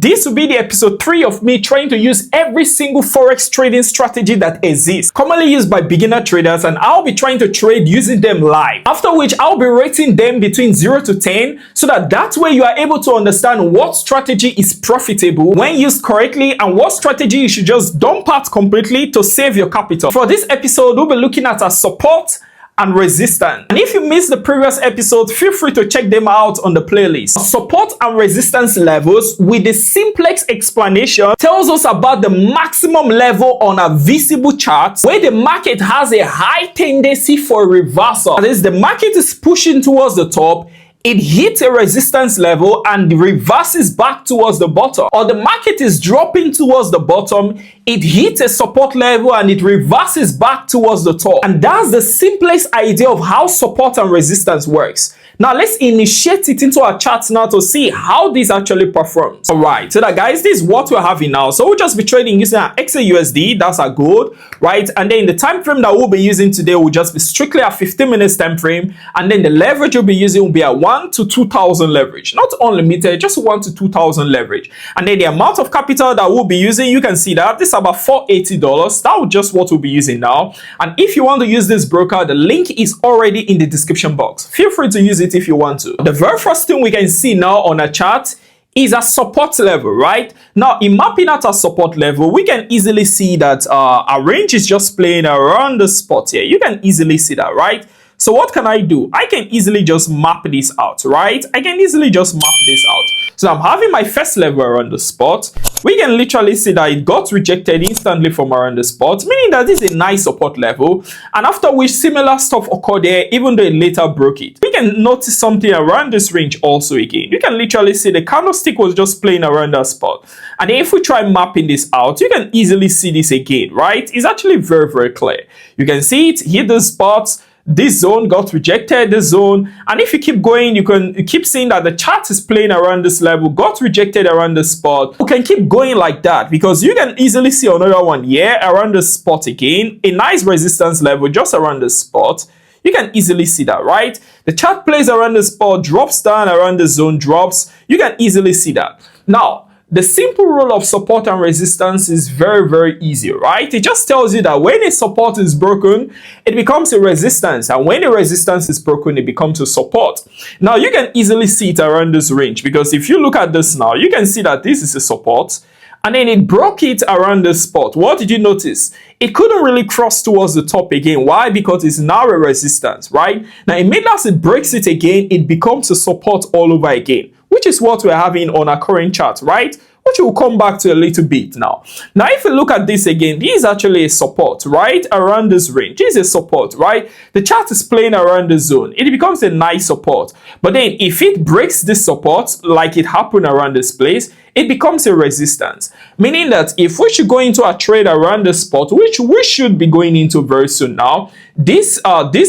This will be the episode 3 of me trying to use every single Forex trading strategy that exists, commonly used by beginner traders, and I'll be trying to trade using them live. After which, I'll be rating them between 0 to 10 so that way you are able to understand what strategy is profitable when used correctly and what strategy you should just dump out completely to save your capital. For this episode, we'll be looking at a support and resistance. And if you missed the previous episode, feel free to check them out on the playlist. Support and resistance levels with the simplex explanation tells us about the maximum level on a visible chart where the market has a high tendency for reversal. That is, the market is pushing towards the top, it hits a resistance level and reverses back towards the bottom, or the market is dropping towards the bottom, it hits a support level and it reverses back towards the top. And that's the simplest idea of how support and resistance works. Now let's initiate it into our chart now to see how this actually performs. Alright, so that guys, this is what we're having now. So we'll just be trading using our XAUSD, that's our gold, right? And then the time frame that we'll be using today will just be strictly a 15 minutes time frame, and then the leverage we'll be using will be a 1 to 2,000 leverage, not unlimited, just 1 to 2,000 leverage. And then the amount of capital that we'll be using, you can see that this is about $480. That was just what we'll be using now. And if you want to use this broker, the link is already in the description box. Feel free to use it if you want to. The very first thing we can see now on a chart is a support level, right? Now, in mapping out a support level, we can easily see that our range is just playing around the spot here. You can easily see that, right? So what can I do? I can easily just map this out, right? I can easily just map this out. So I'm having my first level around the spot. We can literally see that it got rejected instantly from around the spot, meaning that this is a nice support level. And after which similar stuff occurred there, even though it later broke it. We can notice something around this range also again. You can literally see the candlestick was just playing around that spot. And then if we try mapping this out, you can easily see this again, right? It's actually very, very clear. You can see it, hit the spots. This zone got rejected, this zone, and if you keep going, you can keep seeing that the chart is playing around this level, got rejected around the spot. You can keep going like that because you can easily see another one here around the spot again, a nice resistance level just around the spot. You can easily see that, right? The chart plays around the spot, drops down around the zone, drops. You can easily see that. Now, the simple rule of support and resistance is very, very easy, right? It just tells you that when a support is broken, it becomes a resistance. And when a resistance is broken, it becomes a support. Now, you can easily see it around this range because if you look at this now, you can see that this is a support. And then it broke it around the spot. What did you notice? It couldn't really cross towards the top again. Why? Because it's now a resistance, right? Now, immediately as it breaks it again, it becomes a support all over again, which is what we're having on our current chart, right? Which we'll come back to a little bit now. Now, if you look at this again, this is actually a support, right? Around this range. This is a support, right? The chart is playing around the zone. It becomes a nice support. But then if it breaks this support, like it happened around this place, it becomes a resistance. Meaning that if we should go into a trade around the spot, which we should be going into very soon now, this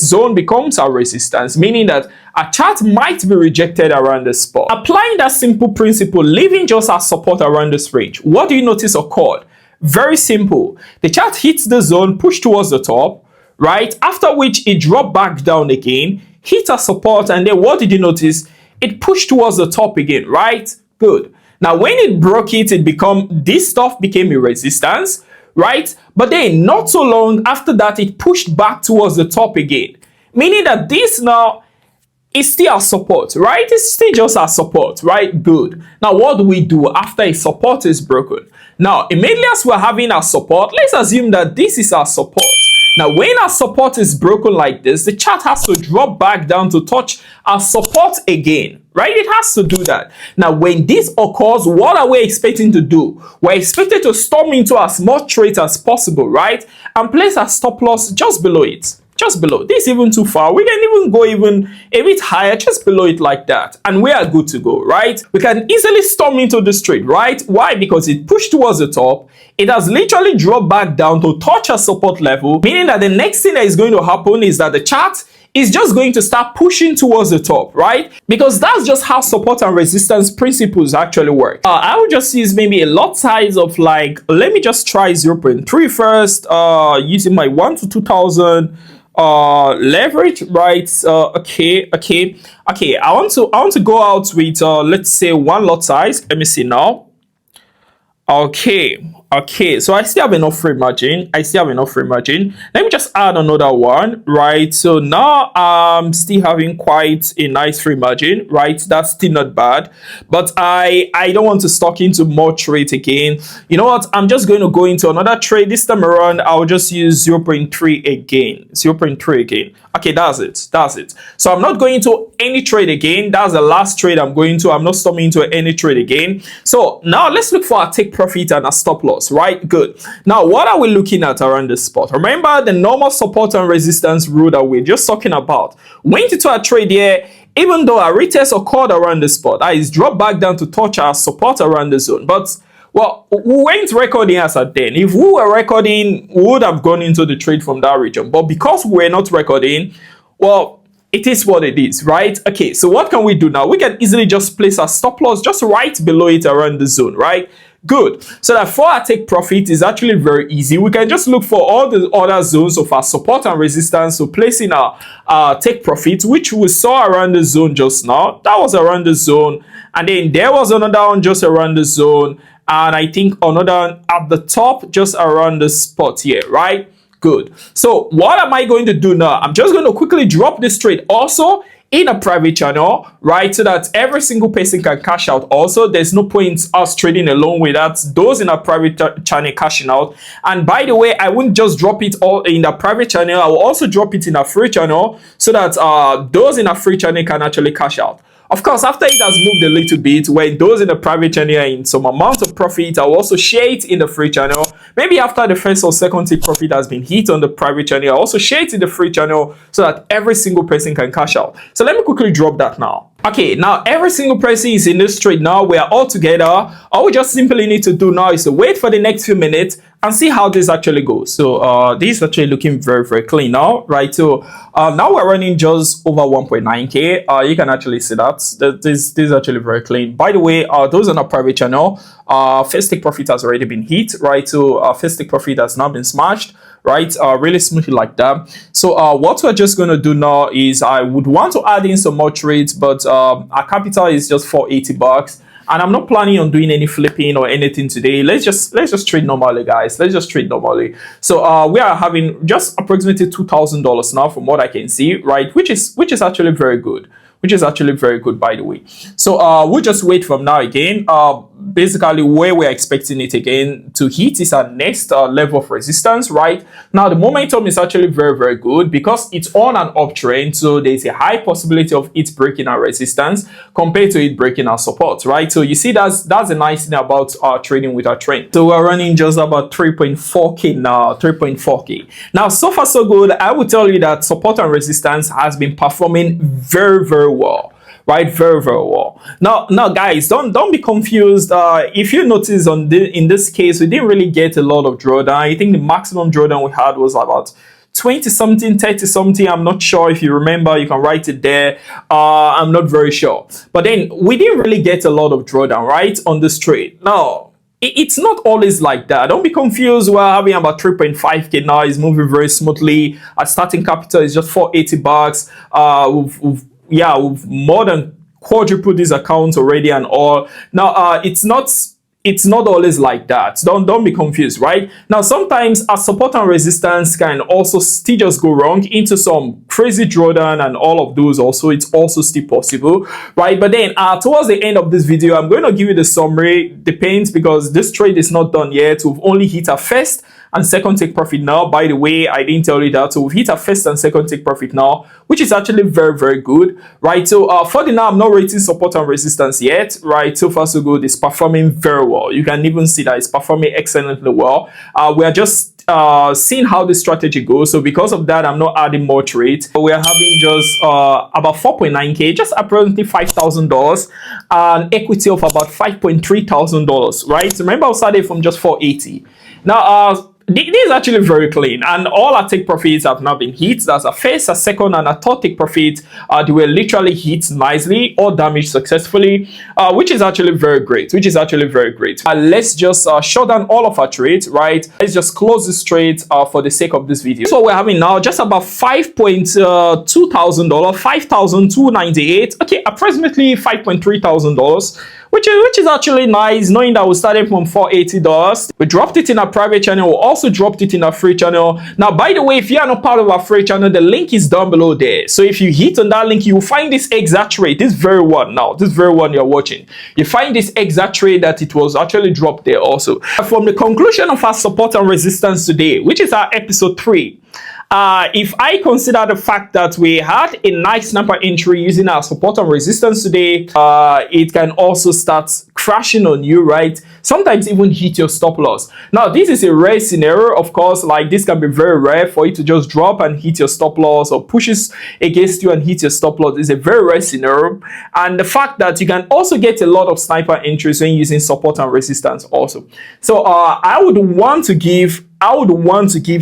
zone becomes a resistance, meaning that a chart might be rejected around the spot. Applying that simple principle, leaving just a support around this range, what do you notice occurred? Very simple. The chart hits the zone, pushed towards the top, right? After which it dropped back down again, hit a support, and then what did you notice? It pushed towards the top again, right? Good. Now, when it broke it, this stuff became a resistance, right? But then not so long after that, it pushed back towards the top again, meaning that this now is still a support, right? It's still just a support, right? Good. Now, what do we do after a support is broken? Now, immediately as we're having a support, let's assume that this is our support. Now, when our support is broken like this, the chart has to drop back down to touch our support again, right? It has to do that. Now, when this occurs, what are we expecting to do? We're expected to storm into as much trade as possible, right? And place a stop loss just below it. Just below. This is even too far. We can even go even a bit higher, just below it like that. And we are good to go, right? We can easily storm into this trade, right? Why? Because it pushed towards the top. It has literally dropped back down to touch a support level, meaning that the next thing that is going to happen is that the chart is just going to start pushing towards the top, right? Because that's just how support and resistance principles actually work. I would just use maybe a lot size of like, let me just try 0.3 first, using my 1 to 2,000 leverage, right? Okay. I want to go out with let's say one lot size. Let me see now. Okay, so I still have enough free margin. Let me just add another one, right? So now I'm still having quite a nice free margin, right? That's still not bad, but I don't want to stock into more trades again. You know what? I'm just going to go into another trade. This time around, I'll just use 0.3 again. 0.3 again. Okay, that's it. So I'm not going to any trade again. That's the last trade I'm going to. I'm not stopping into any trade again. So now let's look for a take profit and a stop loss, right? Good. Now, what are we looking at around this spot? Remember the normal support and resistance rule that we're just talking about. Went into a trade here, even though a retest occurred around the spot, it's dropped back down to touch our support around the zone. But well, we weren't recording as at then. If we were recording, we would have gone into the trade from that region. But because we're not recording, well, it is what it is, right? Okay, so what can we do now? We can easily just place a stop loss just right below it around the zone, right? Good. So that for our take profit is actually very easy. We can just look for all the other zones of our support and resistance. So placing our take profit, which we saw around the zone just now. That was around the zone. And then there was another one just around the zone. And I think another at the top just around the spot here, right? Good. So what am I going to do now? I'm just going to quickly drop this trade also in a private channel, right? So that every single person can cash out. Also, there's no point us trading alone without those in a private channel cashing out. And by the way, I wouldn't just drop it all in the private channel. I will also drop it in a free channel so that those in a free channel can actually cash out. Of course, after it has moved a little bit, when those in the private channel are in some amount of profit, I'll also share it in the free channel. Maybe after the first or second take profit has been hit on the private channel, I'll also share it in the free channel so that every single person can cash out. So let me quickly drop that now. Okay, now every single person is in this trade now. We are all together. All we just simply need to do now is to wait for the next few minutes and see how this actually goes. So this is actually looking very, very clean now, right? So now we're running just over 1.9k. You can actually see that this is actually very clean. By the way, those on our private channel, first take profit has already been hit, right? So first take profit has now been smashed, right? Really smoothly like that. So what we're just going to do now is I would want to add in some more trades, but our capital is just $480. And I'm not planning on doing any flipping or anything today. Let's just trade normally, guys. Let's just trade normally. So we are having just approximately $2,000 now from what I can see, right? Which is actually very good. By the way. So we'll just wait from now again. Basically where we're expecting it again to hit is our next level of resistance, right? Now the momentum is actually very, very good because it's on an uptrend. So there's a high possibility of it breaking our resistance compared to it breaking our support, right? So you see that's a nice thing about trading with our trend. So we're running just about 3.4k now, 3.4k. Now so far so good. I will tell you that support and resistance has been performing very, very well, right? Very, very well. Now guys, don't be confused. If you notice in this case, we didn't really get a lot of drawdown. I think the maximum drawdown we had was about 20 something, 30 something. I'm not sure. If you remember, you can write it there. I'm not very sure, but then we didn't really get a lot of drawdown, right, on this trade. Now it's not always like that. Don't be confused. We're having about 3.5k now. It's moving very smoothly. Our starting capital is just $480. We've more than quadrupled these accounts already and all. Now it's not always like that. Don't be confused, right? Now sometimes our support and resistance can also still just go wrong into some crazy drawdown and all of those. Also, it's also still possible, right? But then towards the end of this video, I'm going to give you the summary. Depends, because this trade is not done yet. We've only hit our first and second take profit now. By the way, I didn't tell you that. So we've hit our first and second take profit now, which is actually very, very good, right? So for the now, I'm not rating support and resistance yet, right? So far so good. It's performing very well. You can even see that it's performing excellently well. We are just seeing how the strategy goes. So because of that, I'm not adding more trades. We are having just about 4.9k, just approximately $5,000, an equity of about $5,300, right? Remember, I started from just 480. Now this is actually very clean, and all our take profits have now been hit. That's a first, a second, and a third take profit. They were literally hit nicely or damaged successfully, which is actually very great. Let's just shut down all of our trades, right? Let's just close this trade for the sake of this video. So we're having now just about $5,200, $5,298. Okay, approximately $5,300. which is actually nice, knowing that we started from $480. We dropped it in our private channel. We also dropped it in our free channel. Now, by the way, if you are not part of our free channel, the link is down below there. So if you hit on that link, you will find this exact trade, this very one you're watching. You find this exact trade that it was actually dropped there also. From the conclusion of our support and resistance today, which is our episode 3, if I consider the fact that we had a nice number entry using our support and resistance today, it can also start crashing on you, right? Sometimes even hit your stop loss. Now, this is a rare scenario, of course. Like, this can be very rare for you to just drop and hit your stop loss, or pushes against you and hit your stop loss is a very rare scenario. And the fact that you can also get a lot of sniper entries when using support and resistance also. So I would want to give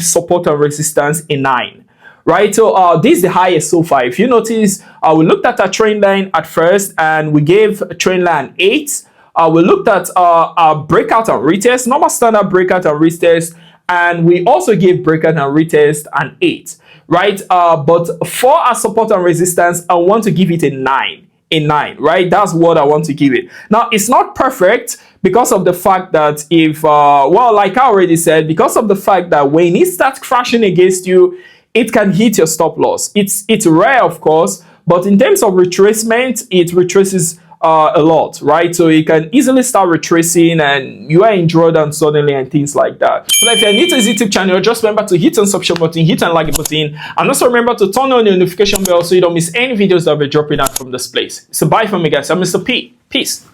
support and resistance a 9, right? So this is the highest so far. If you notice, we looked at a trend line at first and we gave a trend line 8. We looked at our breakout and retest, normal standard breakout and retest, and we also gave breakout and retest an 8, right? But for our support and resistance, I want to give it a 9. A 9, right? That's what I want to give it. Now, it's not perfect because of the fact that if, well, like I already said, because of the fact that when it starts crashing against you, it can hit your stop loss. It's rare, of course, but in terms of retracement, it retraces a lot, right? So you can easily start retracing and you are in drawdown suddenly and things like that. So if you're new to this YouTube channel, just remember to hit on subscribe button, hit on like button, and also remember to turn on your notification bell so you don't miss any videos that will be dropping out from this place. So bye from me, guys. I'm Mr. P. Peace.